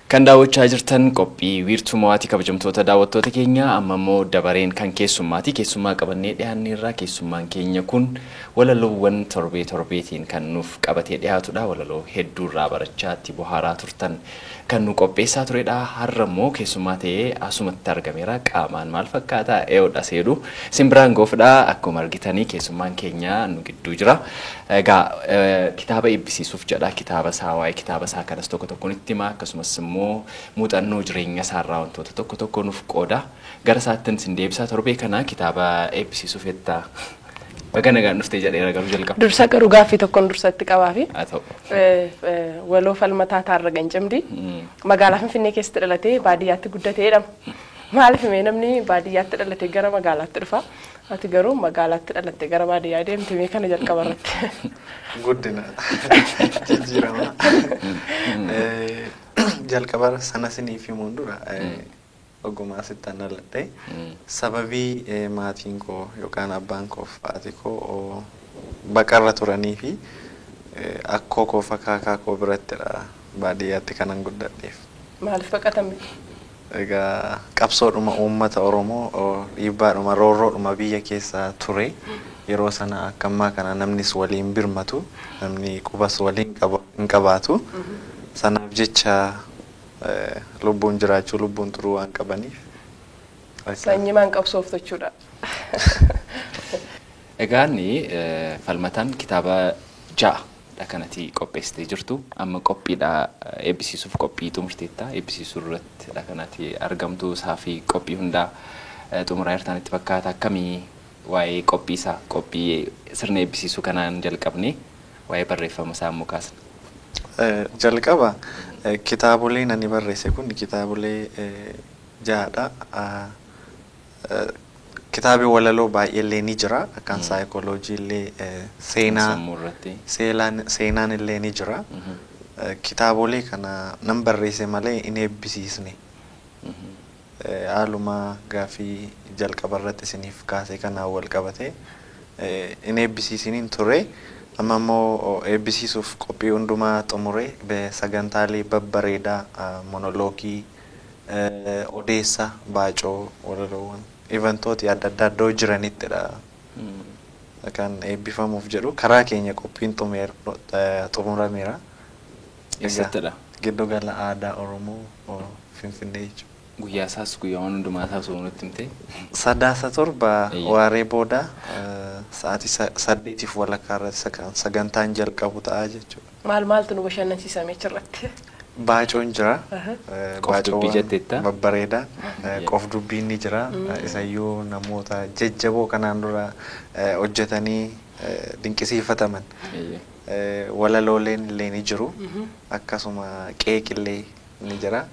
Kan daawwachaa jirtan qophii wiirtuu mo'aatii kabajamtoota daawwattoota keenya amma immoo dabareen kan keessummaa qabannee dhiyaanne irraa keessummaan keenya kun walaloowwan torbeetiin kan nuuf qabatee dhiyaatudha. Walaloo hedduu irraa barachaatti bohaaraa turtan kan nu qopheessaa turedha. Har'a immoo keessummaa ta'ee asumatti argameera. Qaamaan maal fakkaata? Ee'oodha seedu simbiraan goofdha. Akkuma argitanii keessummaan keenya nu gidduu jira. Egaa kitaaba eebbisiisuuf jedha. Kitaaba isaa kanas tokkoon itti himaa akkasumas muuxannoo jireenya isaarraa wantoota tokko nuuf qooda. Gara isaattin sin deebisaa torbee kana kitaaba eebbisiisuuf jettaa. Baga nagaan dhuftee jedheera garuu jalqaba. Dursa garuu gaaffii tokkoon dursatti qabaafi. Haa ta'u. Waloo falmataa taarra gancamdi. Magaalaa Finfinnee keessatti dhalatee baadiyyaatti guddateedha. Maaliif namni baadiyyaatti dhalatee gara magaalaatti dhufa? Ati garuu magaalaatti dhalattee gara baadiyyaa deemtee kana jalqaba irratti. Guddina. Jijjiirama. Jalqaba sana siniif himuun dura ogumaa sittan dhaladhe sababii maatiin koo yookaan abbaan koo fi haati koo baqarra turanii fi akkoo koo fakaakaa koo birattidha baadiyyaatti kanan guddadheef. Maaliif baqatame? Egaa qabsoodhuma uummata Oromoo dhiibbaadhuma roorroodhuma biyya keessa ture yeroo sana akka ammaa kana namnis waliin birmatu namni qubas waliin hin qabaatu. Sanaaf jecha lubbuun jiraachuu lubbuun turuu waan qabaniif. Sanyii maan qabsooftu jechuudha. Egaa inni falmataan kitaaba 6 kanatti qopheessitee jirtu. Amma qophiidha eebbisiisuuf qophii xumurteetta. Eebbisiisuu irratti kanatti argamtu isaa fi qophii hundaa xumuraa jirtan itti fakkaata. Akkamii waa'ee qophii isaa qophii sirna eebbisiisuu kanaan jalqabne waa'ee barreeffama isaa immoo kaasna. Jalqaba kitaaboleen ani barreesse kun kitaabolee 6dha. Kitaabi walaloo baay'eellee ni jira. Akkaan saayikooloojii illee seenaan illee ni jira. Kitaabolee kana nan barreesse malee hin eebbisiisne. Haaluma gaaffii jalqaba irratti isiniif kaase kanaan wal qabate hin eebbisiisiniin ture. Amma immoo eebbisiisuuf qophii hundumaa xumure sagantaalee babbareedaa monoloogii odeessa baacoo walaloowwan ivantooti adda addaa iddoo jiranittidha kan eebbifamuuf jedhu karaa keenya qophiin xumurameera. Eessattidha? Giddu gala aadaa Oromoo Finfinnee jechuudha. Guyyaa isaas guyyaawwan hundumaa isaas nutti himtee? Sadaasa torba waaree booda sa'aatii 8 walakkaa irratti sagantaan jalqabu ta'a jechuudha. Maaltu nu bashannansiisame achirratti? Baacoon jira. Qof-dubbii jetteetta? Babbareedaa. Qof-dubbiin ni jira. Isayyuu namoota jajjaboo kanaan dura hojjetanii dinqisiifataman. Walalooleen illee ni jiru. Akkasuma qeeqillee ni jira.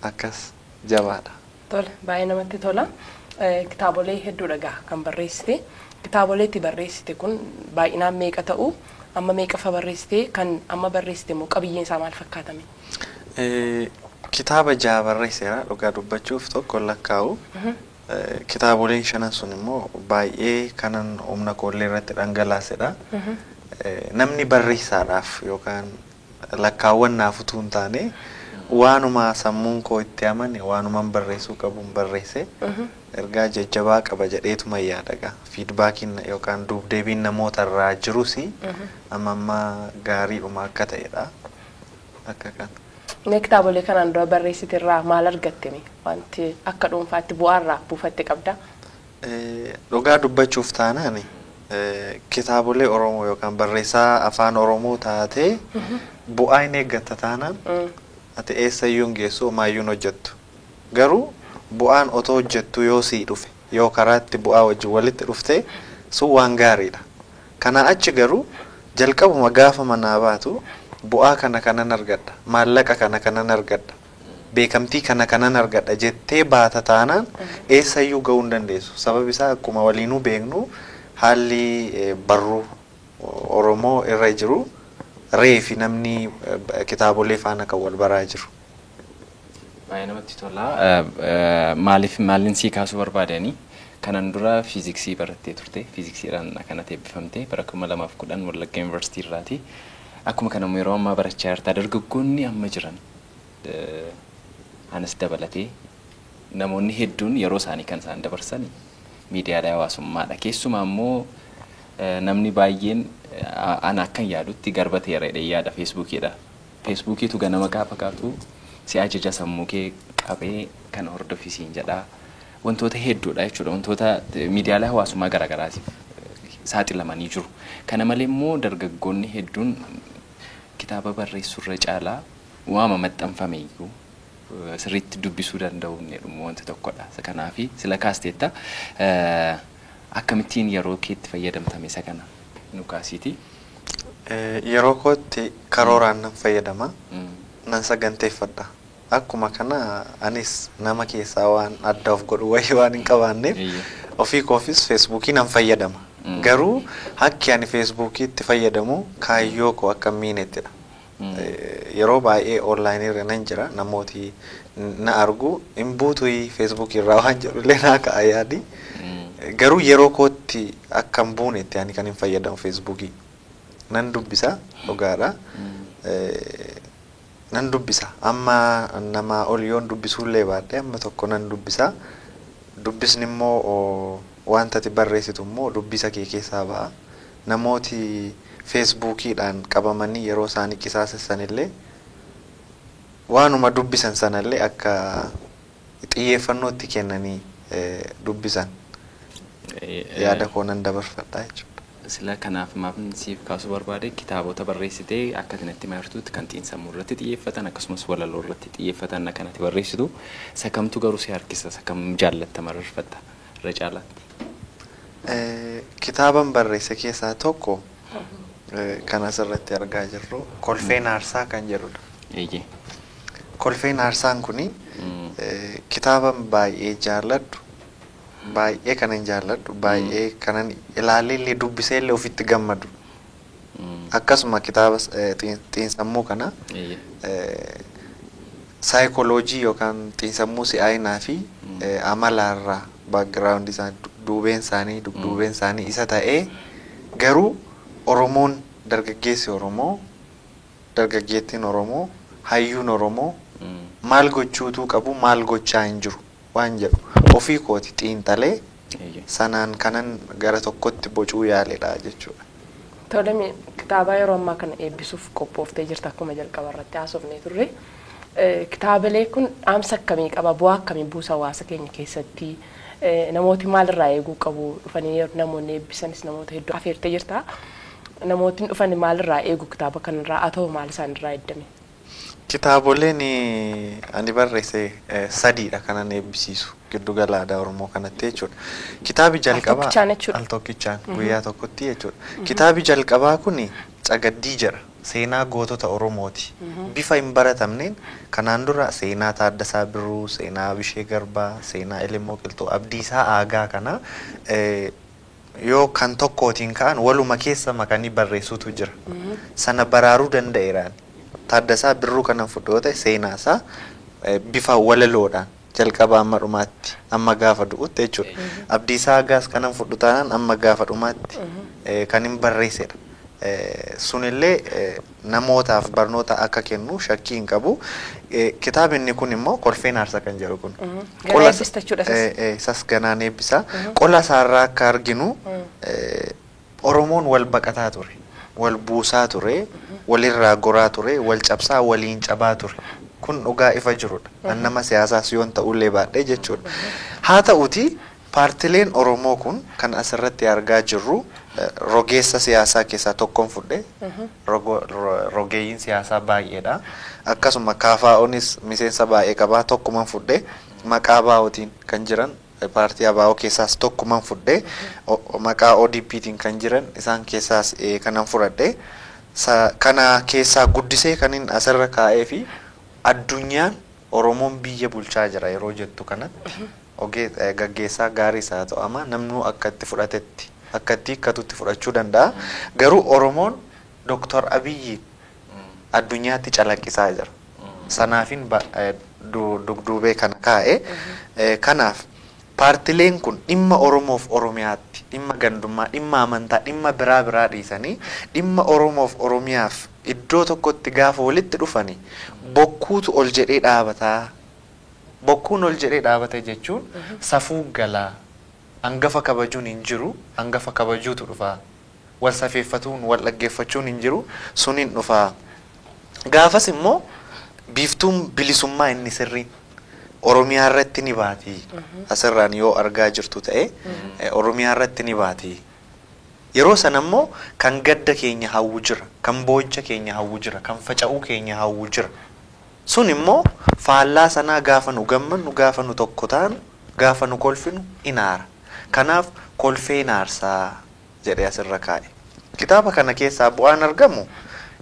Akkas jabaadha. Tola, baay'ee namatti tola. Kitaabolee hedduudha gaa kan barreessite. Kitaabolee itti barreessite kun baay'inaan meeqa ta'u? Amma meeqa fa barreessite? Kan amma barreessite immoo qabiyyeen isaa maal fakkaatame? Kitaaba 6 barreesseera dhugaa dubbachuuf tokko lakkaa'u. Kitaaboleen 5 sun immoo baay'ee kanan humna koollee irratti dhangalaasedha. Namni barreessaadhaaf yookaan lakkaawwannaaf utuu hin taane waanuma sammuun koo itti amane waanumaan barreessuu qabuun barreesse ergaa jajjabaa qaba jedheetuma yaadaga. Fiidbaakiin yookaan duubdeebiin namoota irraa jirus amma gaariidhuma akka ta'edha. Akka kan. Kitaabolee kanaan dura barreessite irraa maal argattemi? Wanti akka dhuunfaatti bu'aarraa buufatte qabda? Dhugaa dubbachuuf taanaan kitaabolee Oromoo yookaan barreessaa afaan Oromoo taatee bu'aa hin eeggatta taanaan ati eessayyuu hin geessu maayyuun hojjettu. Garuu bu'aan otoo hojjettu yoo sii dhufe yoo karaatti bu'aa wajjin walitti dhufte sun waan gaariidha. Kana achi garuu jalqabuma gaafa manaa baatu bu'aa kanan argadha. Maallaqa kanan argadha. Beekamtii kanan argadha jettee baata taanaan eessayyuu ga'uu hin dandeessu. Sababi isaa akkuma waliinuu beeknu haalli barruu Oromoo irra jiru reefi namni kitaabolee faana kan wal baraa jiru. Baay'ee namatti tola. Maaliin sii kaasuu barbaadanii kanan dura fiiziksii barattee turte. Fiiziksiidhaan akkanatti eebbifamte bara 2010 Wallagga Yuunivarsiitii irraati. Akkuma kana yeroo ammaa barachaa jirta dargaggoonni amma jiran anas dabalatee namoonni hedduun yeroo isaanii kan isaan dabarsan miidiyaalee hawaasummaadha. Keessumaa immoo namni baay'een ana akkan yaadutti garbateera yaada feesbuukiidha. Feesbuukiitu ganama gaafa kaatu si ajaja sammuu kee qabee kan hordofisiin jedhaa. Wantoota hedduudha jechuudha. Wantoota miidiyaalee hawaasummaa garaagaraatiif saaxilamanii jiru. Kana malee immoo dargaggoonni hedduun kitaaba barreessurra caalaa waama maxxanfame iyyuu sirriitti dubbisuu danda'u jedhumu wanti tokkodha. Kanaaf sila kaasteetta akkamittiin yeroo keetti fayyadamtame isa kana nu kaasiiti. Yeroo kootti karooraan nan fayyadama. Nan saganteeffadha. Akkuma kana anis nama keessaa waan adda of godhu wayii waan hin qabaanneef ofii koofis feesbuukii nan fayyadama. Garuu hakki ani feesbuukiitti fayyadamu kaayyoo koo akka miinettidha. Yeroo baay'ee onlaayinii irra nan jira namooti na argu hin buutuyi feesbuukii irraa waan jedhullee naa ka'a yaadi. Garuu yeroo kootti akka hin buunetti ani kan hin fayyadamu feesbuukii. Nan dubbisa dhugaadha. Nan dubbisa amma nama oliyoon dubbisuullee baadhee amma tokko nan dubbisa. Dubbisni immoo wanta ati barreessitu immoo dubbisa kee keessaa ba'a. Namooti feesbuukiidhaan qabamanii yeroo isaanii qisaasessanillee waanuma dubbisan sanallee akka xiyyeeffannootti kennanii dubbisan yaada koo nan dabarfadha jechuudha. Sila kanaaf maafin siif kaasuu barbaade kitaabota barreessitee akka kanatti maartuutti kan xiinsammuu irratti xiyyeeffatan akkasumas walaloo irratti xiyyeeffatan kanatti barreessitu sakamtu garuu si harkisa sakam jaallatta mararfatta irra caalaatti. Kitaaban barreesse keessaa tokko kan asirratti argaa jirru kolfeen aarsaa kan jedhudha. Kolfeen aarsaan kuni kitaaban baay'ee jaalladhu. Baay'ee kanan jaalladhu baay'ee kanan ilaalee dubbiseellee ofitti gammadu. Akkasuma kitaaba xiinsammuu kana saayikooloojii yookaan xiinsammuu si'aayinaa fi amalaarraa baakgiraawundi isaanii duubeen isaanii isa ta'ee garuu Oromoon dargaggeessi Oromoo dargaggeettiin Oromoo hayyuun Oromoo maal gochuutuu qabu maal gochaa hin jiru waan jedhu ofii kooti xiinxalee sanaan kanan gara tokkotti bocuu yaaleedha jechuudha. Tole kitaaba yeroo ammaa kana eebbisuuf qophooftee jirta akkuma jalqaba irratti haasofnee turre. Kitaabilee kun dhaamsa akkamii qaba bu'aa akkamii buusa hawaasa keenya keessatti namooti maalirraa eeguu qabu dhufanii namoonni eebbisanis namoota hedduu afeertee jirta. Namootni dhufanii maalirraa eegu kitaaba kanarraa haa ta'u maal isaanirraa eeddame? Kitaaboleen ani barreesse sadiidha kanan eebbisiisu giddugala aadaa Oromoo kanatti jechuudha. Kitaabi jalqabaa al tokkichaan guyyaa tokkotti jechuudha. Kitaabi jalqabaa kun Cagaddii jedha. Seenaa gootota Oromooti. Bifa hin baratamneen kanaan dura seenaa Taaddasaa Birruu, seenaa Bishee Garbaa, seenaa Elemoo Qilxuu, Abdiisaa Aagaa kana yoo kan tokkootiin ka'an waluma keessa makanii barreessuutu jira. Sana baraaruu danda'eeraan. Taaddasaa Birruu kanan fudhu yoo ta'e seenaasaa bifa walaloodhaan jalqaba amma dhumaatti amma gaafa du'utti jechuudha. Abdiisaa Aagaas kanan fudhu taanaan amma gaafa dhumaatti kan hin barreessedha. Sunillee namootaaf barnoota akka kennu shakkii hin qabu. Kitaabni kun immoo kolfeen aarsaa kan jedhu kun. Sas ganaan eebbisa. Qola isaarraa akka arginu Oromoon wal baqataa ture. Wal buusaa ture. Walirraa goraa ture. Wal cabsaa waliin cabaa ture. Kun dhugaa ifa jirudha. Nama siyaasaas yoon ta'ullee baadhee jechuudha. Haa ta'uti paartileen Oromoo kun kan asirratti argaa jirru rogeessa siyaasaa keessaa tokkoon fudhe. Rogeeyyiin siyaasaa baay'eedha. Akkasuma KFO'nis miseensa baay'ee qabaa tokkuman fudhe. Maqaa baa'ootiin kan jiran paartii ABO keessaas tokkuman fudhe. Maqaa ODP'tiin kan jiran isaan keessaas kanan fudhadhe. Kana keessaa guddisee kanin asirra kaa'ee fi addunyaan Oromoon biyya bulchaa jira yeroo jettu kanatti gaggeessaa gaarii isaa ta'ama namnu akka itti fudhatetti akka itti hiikkatutti fudhachuu danda'a. Garuu Oromoon Dr. Abiyyi addunyaatti calaqqisaa jira. Sanaafin dugduubee kana kaa'e. Kanaaf paartileen kun dhimma Oromoof Oromiyaatti dhimma gandummaa dhimma amantaa dhimma biraa dhiisanii dhimma Oromoof Oromiyaaf iddoo tokkotti gaafa walitti dhufani bokkuutu ol jedhee dhaabataa. Bokkuun ol jedhee dhaabate jechuun safuu galaa. Hangafa kabajuun hin jiru, hangafa kabajuutu dhufaa. Wal safeeffatuun, wal dhaggeeffachuun hin jiru, suniin dhufaa. Gaafas immoo biiftuun bilisummaa inni sirriin Oromiyaa irratti ni baati. Asirraan yoo argaa jirtu ta'e Oromiyaa irratti ni baati. Yeroo sana immoo kan gadda keenya hawwu jira, kan boocha keenya hawwu jira, kan faca'uu keenya hawwu jira. Sun immoo faallaa sanaa gaafa nu gammannu, gaafa nu tokko taanu, gaafa nu kolfinu inaara. Kanaaf kolfee naarsaa jedhee asirra kaa'e. Kitaaba kana keessaa bu'aan argamu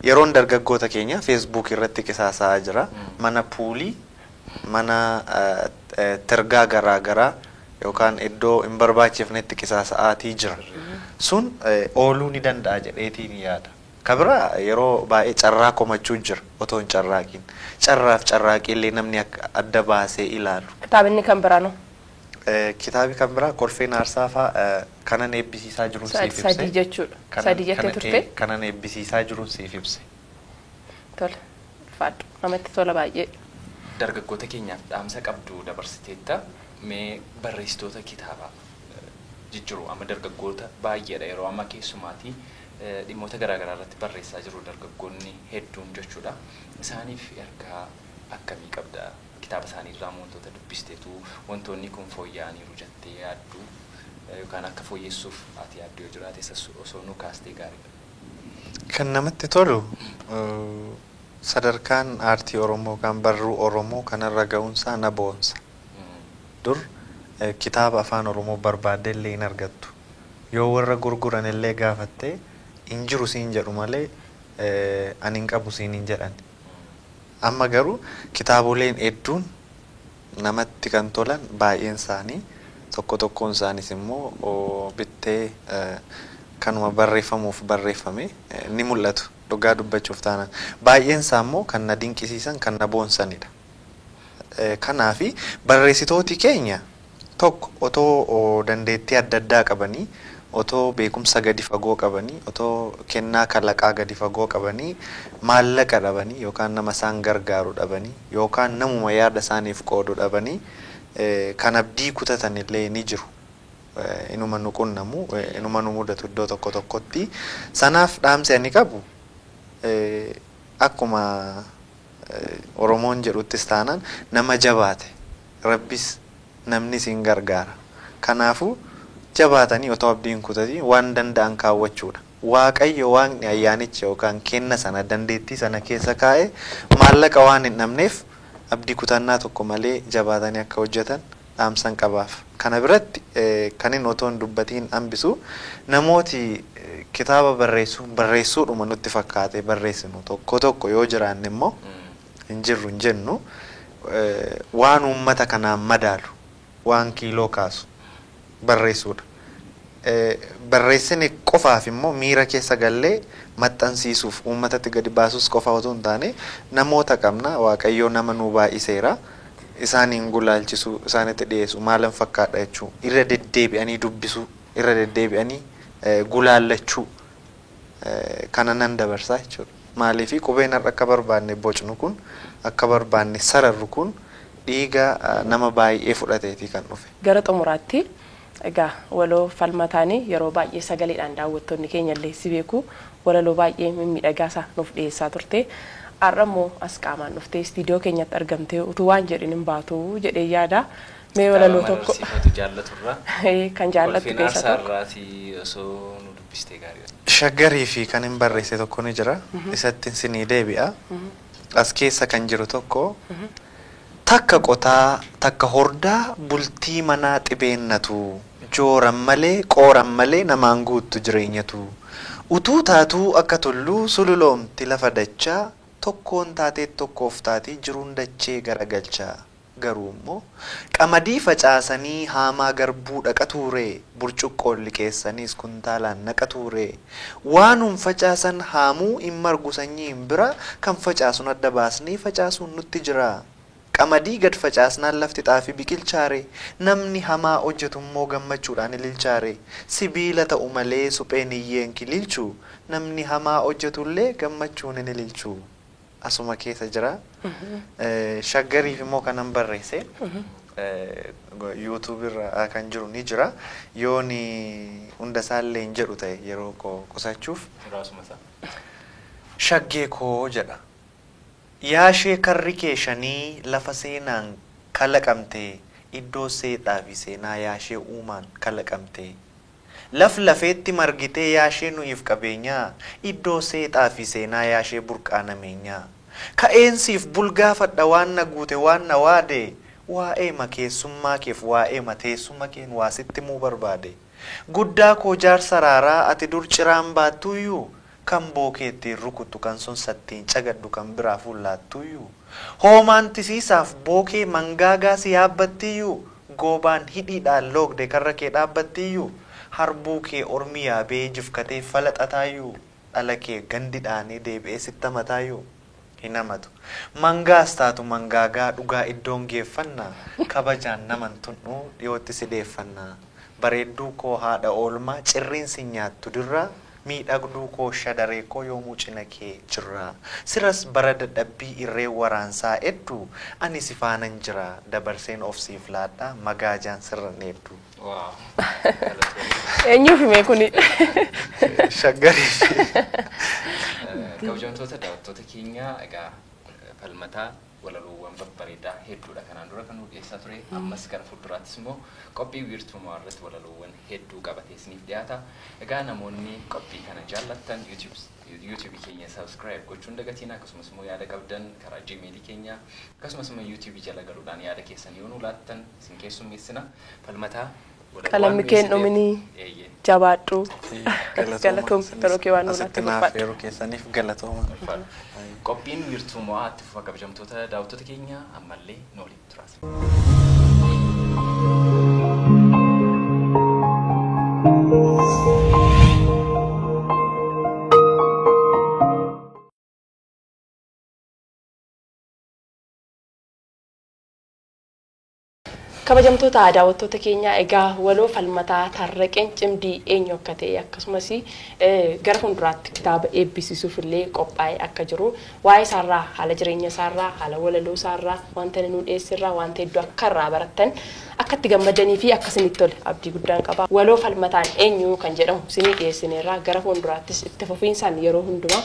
yeroon dargaggoota keenya Facebook irratti qisaasaa jira. Mana puulii, mana tergaa garaa garaa yookaan iddoo hin barbaachifnetti qisaasa'aatii jira. Sun ooluu ni danda'a jedheetiin yaada. Kabira yeroo baay'ee carraa komachuu jira otoo hin carraaqiin. Carraaf carraaqiillee namni adda baasee ilaalu. Kitaabni kan biraa no? Kitaabi kan biraa kolfeen aarsaa fa'aa kanan eebbisiisaa jiruun siif ibse. Sadii jechuudha. Sadii jettee turte? Kanan eebbisiisaa jiruun siif ibse. Tola. Faadhu. Namatti tola baay'ee. Dargaggoota keenyaaf dhaamsa qabdu dabarsiteetta mee barreessitoota kitaabaa jijjiiru amma dargaggoota baay'eedha yeroo amma keessumaatii dhimmoota garaagaraa irratti barreessaa jiru dargaggoonni hedduun jechuudha. Isaaniif ergaa akkamii qabda? Kitaaba isaanii irraa wantoota dubbisteetu wantoonni kun fooyya'aniiru jettee yaaddu yookaan akka fooyyessuuf ati yaaddu yoo jiraate osoo nu kaastee gaariidha. Kan namatti tolu sadarkaan aartii Oromoo kan barruu Oromoo kanarra ga'uunsaa na boonsa. Dur kitaaba afaan Oromoo barbaadde illee hin argattu. Yoo warra gurguran illee gaafattee hin jiru siin jedhu malee ani hin qabu siin hin jedhan. Amma garuu kitaaboleen hedduun namatti kan tolan baay'een isaanii tokko tokkoon isaaniis immoo bittee kanuma barreeffamuuf barreeffame ni mul'atu. Dhugaa dubbachuuf taanaan baay'een isaa immoo kan na dinqisiisan kan na boonsanidha. Kanaafi barreessitooti keenya tokko otoo dandeettii adda addaa qabanii, otoo beekumsa gadi fagoo qabanii, otoo kennaa kalaqaa gadi fagoo qabanii, maallaqa dhabanii yookaan nama isaan gargaaru dhabanii yookaan namuma yaada isaaniif qoodu dhabanii kan abdii kutatan illee ni jiru. Inuma nu qunnamu, inuma nu mudatu iddoo tokko tokkotti. Sanaaf dhaamsi ani qabu akkuma Oromoon jedhuttis taanaan nama jabaate Rabbis namni siin gargaara. Kanaafuu jabaatanii otoo abdiin kutatii waan danda'an kaawwachuudha. Waaqayyo waaqni ayyaanicha yookaan kenna sana dandeettii sana keessa kaa'e maallaqa waan hin dhabneef abdii kutannaa tokko malee jabaatanii akka hojjetan dhaamsan qabaaf. Kana biratti kan inni otoo hin dubbatiin hambisu namooti kitaaba barreessuudhuma nutti fakkaate barreessinu tokko tokko yoo jiraanne immoo hin jirru hin jennu waan uummata kanaan madaalu waan kiiloo kaasu barreessuudha. Barreessini qofaaf immoo miira keessa gallee maxxansiisuuf uummatatti gadi baasuus qofa otoo hin taane namoota qabna waaqayyoo nama nuu baay'iseera isaaniin gulaalchisuu isaanitti dhiyeessu maalan fakkaadha jechuu irra deddeebi'anii dubbisuu irra deddeebi'anii gulaallachuu kana nan dabarsaa jechuudha. Maaliifi qubeen akka barbaanne bocnu kun akka barbaanne sararru kun dhiiga nama baay'ee fudhateeti kan dhufe. Gara xumuraatti egaa waloo falmataanii yeroo baay'ee sagaleedhaan daawwattoonni keenya illee si beeku walaloo baay'ee mimmiidhagaasaa nuuf dhiyeessaa turte. Arrammoo as qaamaan dhuftee istiidiyoo keenyatti argamtee utuu waan jedhin hin baatu jedhee yaada. Mee walaloo tokko kan jaallattu keessa tokko. Shaggarii fi kan hin barreesse tokko ni jira. Isatti sinii deebi'a. As keessa kan jiru tokko takka qotaa takka hordaa bultii manaa xibeennatu jooran malee qooran malee namaan guuttu jireenyatu utuu taatuu akka tulluu sululoomti lafa dachaa tokkoon taatee tokkoof taatee jiruun dachee garagalchaa garuu immoo qamadii facaasanii haamaa garbuu dhaqatuuree burcuqqoon liqeessaniis kuntaalaan naqatuuree waanum facaasan haamuu hin margu sanyiin bira kan facaasuun adda baasnee facaasuun nutti jira qamadii gad facaasnaan lafti xaafii biqilchaare namni hamaa hojjetummoo gammachuudhaan ililchaare sibiila ta'u malee supheen iyyeen kililchu namni hamaa hojjetullee gammachuun hin ililchu asuma keessa jira shaggariif immoo kanan barreesse YouTube irra kan jiru ni jira yooni hunda isaallee hin jedhu ta'e yeroo qusachuuf shaggee koo jedha yaashee karri kee shanii lafa seenaan kalaqamte iddoo seexaa fi seenaa yaashee uumaan kalaqamte lafeetti margitee yaashee nuyiif qabeenyaa iddoo seexaa fi seenaa yaashee burqaa nameenyaa ka'eensiif bulgaafadha waan na guute waan na waade waa'ee makeessummaa keef waa'ee mateessuma keen waasitti muu barbaade guddaa koo jaarsa raaraa ati dur ciraan baattuyyuu kan bookeetti rukutu kan sun sattiin cagaddu kan biraa fuullaattuyyuu hoomaan tisiisaaf bookee mangaagaa si yaabbattiyyuu goobaan hidhiidhaan loogde karra kee dhaabbattiyyuu harbuu kee ormi yaabee jifkatee falaxataayyuu dhala kee gandidhaanii deebi'ee sitta mataayyuu hin hamatu mangaas taatu mangaagaa dhugaa iddoon geeffannaa kabajaan naman tun'uu dhiyootti si deeffannaa bareedduu koo haadha oolmaa cirriinsi nyaattu dirraa miidhagduu koo shadaree koo yoomuu cina kee jirra siras bara dadhabbii irree waraansaa hedduu ani si faanan jira dabarseen of siif laadhaa magaajaan sirran hedduu. Eenyuuf himee kuni? Shaggariif. Kabajamtoota daawwattoota keenya egaa falmataa walaluuwwan babbareedaa hedduudha kanaan dura kan nu dhiyeessaa ture ammas gara fuulduraattis immoo qophii wiirtuu irratti walaluuwwan hedduu qabatee isiniif dhiyaata egaa namoonni qophii kana jaallattan YouTube keenya subscribe gochuun dagatiin akkasumas immoo yaada qabdan karaa Gmail keenya akkasumas immoo YouTube jala galuudhaan yaada keessan yoo nu laattan isin keessummeessina falmataa qalamni keen dhuminii jabaadhu galatoom tarokee waan nulaatti guffaadhu yeroo keessaniif galatooma qophiin wiirtuu mo'aatti fufa kabajamtoota daawwattoota keenya ammallee nooliin turaas. kabajamtoota daawwattoota keenya egaa waloo falmataa tarraqeen cimdii eenyu akka ta'e akkasumas gara fuulduraatti kitaaba eebbisiisuuf illee qophaa'ee akka jiru waa'ee isaarraa haala jireenya isaarraa haala walaloo isaarraa wanta nu dhiyeessirraa wanta hedduu akka irraa barattan akka itti gammadanii fi akka isinitti tole abdii guddaan qaba waloo falmataan eenyu kan jedhamu isinii dhiyeessineerraa gara fuulduraattis itti fufiinsaan yeroo hundumaa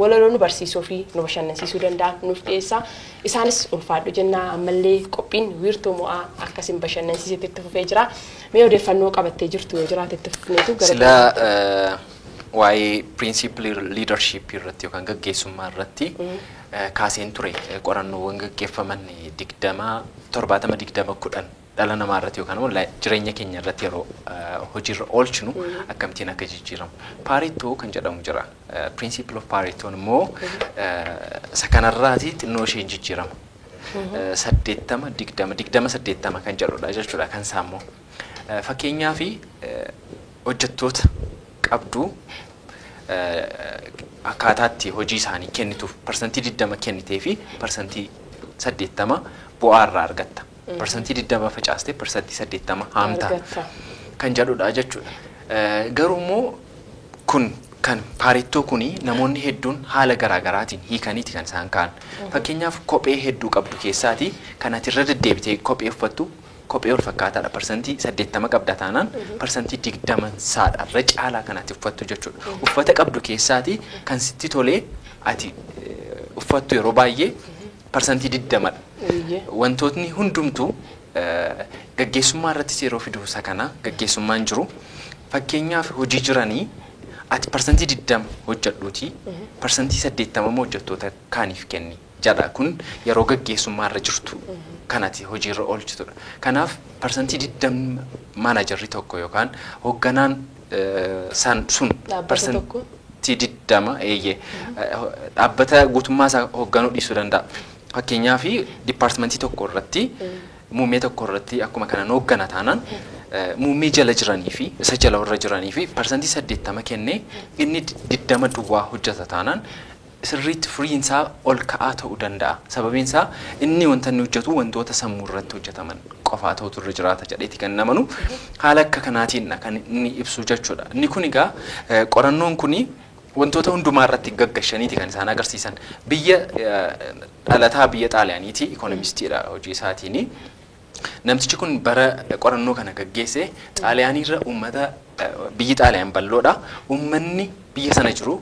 walaloo nu barsiisuu fi nu bashannansiisuu danda'an nuuf dhiyeessaa isaanis ulfaadhu jennaa ammallee qophiin wiirtuu mo'aa akka isin bashannansiisetti itti fufee jira mee odeeffannoo qabattee jirtu yoo jiraate itti fufneetu gara sila waa'ee principal leadership irratti yookaan gaggeessummaa irratti kaaseen ture qorannoowwan gaggeeffaman 70 dhala namaa irratti yookaan immoo jireenya keenya irratti yeroo hojiirra oolchinu akkamittiin akka jijjiiramu Pareto kan jedhamu jira principle of Pareto immoo isa kanarraati xinnoo ishee jijjiirama 80 kan jedhudha jechuudha kan saammoo fakkeenyaa fi hojjettoota qabdu akkaataatti hojii isaanii kennituuf persentii 20 kennitee fi persentii 80 bu'aarraa argatta. Persentii 20 facaaste persentii 80 haamta kan jedhudha jechuudha. Garuu immoo kun kan Pareto kuni namoonni hedduun haala garaagaraatiin hiikaniiti kan isaan ka'an. Fakkeenyaaf kophee hedduu qabdu keessaati kan ati irra deddeebitee kophee uffattu kophee ol fakkaataadha persentii 80 qabda taanaan persentii 20 saadha irra caalaa kan ati uffattu jechuudha. Uffata qabdu keessaati kan sitti tolee ati uffattu yeroo baay'ee persentii 20dha. Wantootni hundumtuu gaggeessummaa irratti yeroo fiduusa kana gaggeessummaan jiru fakkeenyaaf hojii jiranii ati persentii 20 hojjedhuuti persentii 80 immoo hojjettoota kaaniif kenni jedha kun yeroo gaggeessummaa irra jirtu kanati hojiirra oolchitudha. Kanaaf persentii 20 maanajarri tokko yookaan hoogganaan sun persentii 20 dhaabbata guutummaa isaa hoogganuu dhiisuu danda'a. Fakkeenyaaf dipaartimentii tokko irratti muummee tokko irratti akkuma kana hooggana taanaan muummee jala jiranii fi isa jala warra jiranii fi persentii 80 kennee inni 20 duwwaa hojjeta taanaan sirriitti firiin isaa ol ka'aa ta'uu danda'a. Sababiin isaa inni wanta inni hojjetu wantoota sammuu irratti hojjetaman qofaa ta'utu irra jiraata jedheeti kan namanu haala akka kanaatiin kan inni ibsu jechuudha. Inni kun egaa qorannoon kuni wantoota hundumaa irratti gaggashaniiti kan isaan agarsiisan. Biyya dhalataa biyya Xaaliyaaniiti ikonomistiidha hojii isaatiin. Namtichi kun bara qorannoo kana gaggeesse Xaaliyaaniirra uummata biyyi Xaaliyaan bal'oodha. Uummanni biyya sana jiru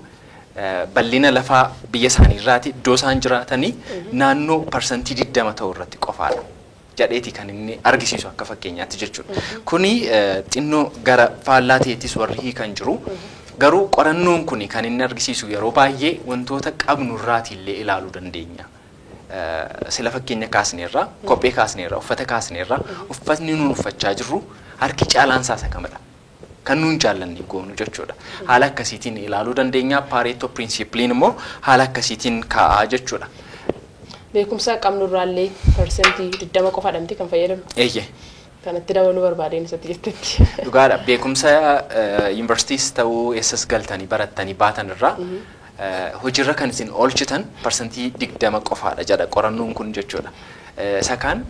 bal'ina lafaa biyya isaaniirraati iddoo isaan jiraatanii naannoo parsantii 20 ta'u irratti qofaadha jedheeti kan inni argisiisu akka fakkeenyaatti jechuudha. Kuni xinnoo gara faallaa ta'ettis warri kan jiru. Garuu qorannoon kun kan inni argisiisu yeroo baay'ee wantoota qabnu irraati illee ilaaluu dandeenya. Sila fakkeenya kaasneerra, kophee kaasneerra, uffata kaasneerra, uffatni nuun uffachaa jirru harki caalaan isaa kamadha. Kan nuun jaallanni goonu jechuudha. Haala akkasiitiin ilaaluu dandeenya. Pareto principaliin immoo haala akkasiitiin kaa'aa jechuudha. Beekumsa qabnu irraallee parsantii 20 qofaadhamti kan fayyadamnu. Eeyyee. Kanatti dabaluu barbaadeen isatti jettetti. Dhugaadha. Beekumsa yuunivarsiitiis ta'uu eessas galtanii barattanii baatan irraa hojiirra kan isin oolchitan parsantii 20 qofaadha jedha qorannoon kun jechuudha. Sakaan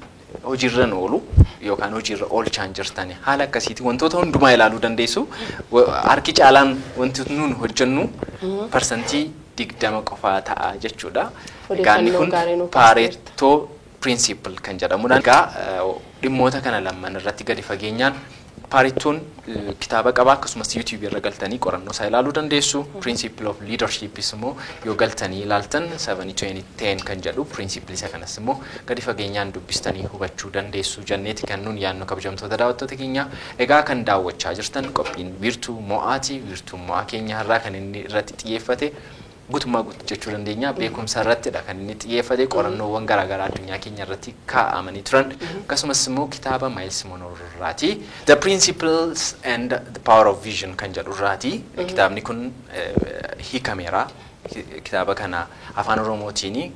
hojiirra oolu yookaan hojiirra oolchaan jirtani haala akkasiitiin wantoota hundumaa ilaaluu dandeessu. Harki caalaan wanti nuun hojjennu parsantii 20 qofaa ta'a jechuudha. Gaanni kun Pareto principle kan jedhamudha. Egaa dhimmoota kana lamaan irratti gadi fageenyaan Paretoon kitaaba qaba akkasumas YouTube irra galtanii qorannoo isaa ilaaluu dandeessu. Principle of leadership immoo yoo galtanii ilaaltan 7-20-10 kan jedhu principle isa kanas immoo gadi fageenyaan dubbistanii hubachuu dandeessu jenneeti kan nuun yaadnu kabajamtoota daawwattoota keenya. Egaa kan daawwachaa jirtan qophiin wiirtuu mo'aati. Wiirtuu mo'aa keenya irraa kan inni irratti xiyyeeffate guutummaa guutuu jechuu dandeenya beekumsa irrattidha kan inni xiyyeeffate qorannoowwan garaagaraa addunyaa keenya irratti kaa'amanii turan akkasumas immoo kitaaba Miles Monroe irraati The Principles and the Power of Vision kan jedhu irraati kitaabni kun hiikameera kitaaba kana afaan oromootiin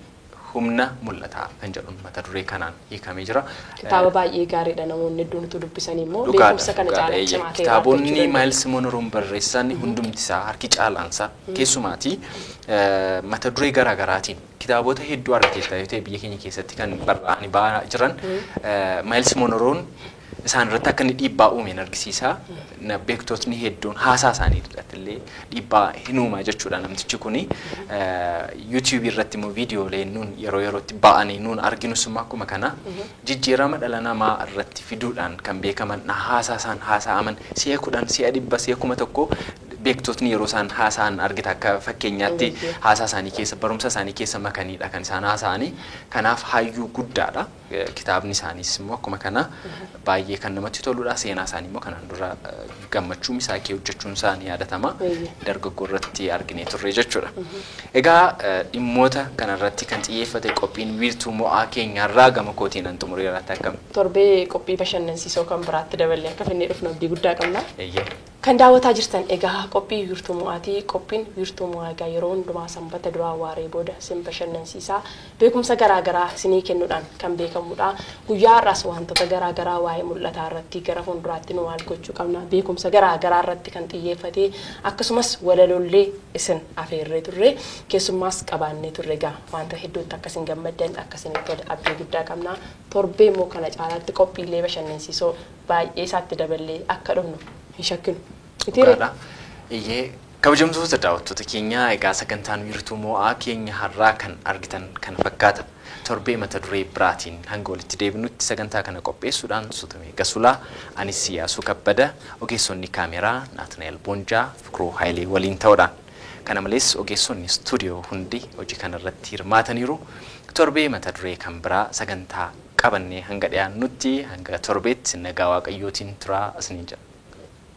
humna mul'ata kan jedhu mata duree kanaan hiikamee jira. Kitaaba baay'ee gaariidha namoonni hedduun utuu dubbisanii immoo beekumsa kana caalaa cimaa ta'e. Kitaabonni Miles Monroe barreessan hundumti isaa harki caalaansa keessumaati mata duree garaagaraatiin kitaabota hedduu argateetta yoo ta'e biyya keenya keessatti kan barraa'anii ba'aa jiran Miles Monroe isaan irratti akka inni dhiibbaa uumeen argisiisa. Beektotni hedduun haasaa isaanii irratti illee dhiibbaa hin uumaa jechuudha namtichi kuni. YouTube irratti immoo viidiyoolee nuun yeroo yerootti ba'anii nuun arginus immoo akkuma kana jijjiirama dhala namaa irratti fiduudhaan kan beekaman haasaa isaan haasa'aman si'a 10 si'a 100 si'a 1000 beektotni yeroo isaan haasa'an argita akka fakkeenyaatti haasaa isaanii keessa barumsa isaanii keessa makaniidha kan isaan haasa'anii. Kanaaf hayyuu guddaadha. Kitaabni isaaniis immoo akkuma kana baay'ee kan namatti toludha. Seenaa isaanii immoo kanaan dura gammachuu misaakee hojjechuun isaanii yaadatama. Dargaggoo irratti arginee turre jechuudha. Egaa dhimmoota kanarratti kan xiyyeeffate qophiin wiirtuu mo'aa keenyarraa gama kootiin an xumureeraatti akkam. Torbee qophii bashannansiisoo kan biraatti daballee akka finnee dhufnu abdii guddaa qabna. Kan daawwataa jirtan egaa qophii wiirtuu mo'aatii qophiin wiirtuu mo'aa egaa yeroo hundumaa sanbata duraa waaree booda sin bashannansiisaa beekumsa garaagaraa sinii kennuudhaan kan beekamudha. Guyyaa har'aas wantoota garaagaraa waa'ee mul'ataa irratti gara fuulduraatti nu maal gochuu qabna beekumsa garaagaraa irratti kan xiyyeeffate akkasumas walalollee isin afeerree turre keessummaas qabaannee turre egaa wanta hedduutti akkasiin gammaddan akkasiin tole abdii guddaa qabna. Torbee immoo kana caalaatti qophiilee bashannansiisoo baay'ee isaatti daballee akka dhufnu hin shakkinu. Dhugaadha. Iyyee kabajamtoota daawwattoota keenya egaa sagantaan wiirtuu mo'aa keenya har'aa kan argitan kan fakkaata. Torbee mata duree biraatiin hanga walitti deebinutti sagantaa kana qopheessuudhaan Sutumee Gasulaa anis Siyaasuu Kabbada ogeessonni kaameraa Naatnaa'el Boonjaa Fikruu Haayilee waliin ta'uudhaan kana malees ogeessonni istuudiyoo hundi hojii kanarratti hirmaataniiru. Torbee mata duree kan biraa sagantaa qabannee hanga dhiyaannutti hanga torbeetti nagaa waaqayyootiin turaa isiniin jedha.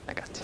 Nagaatti.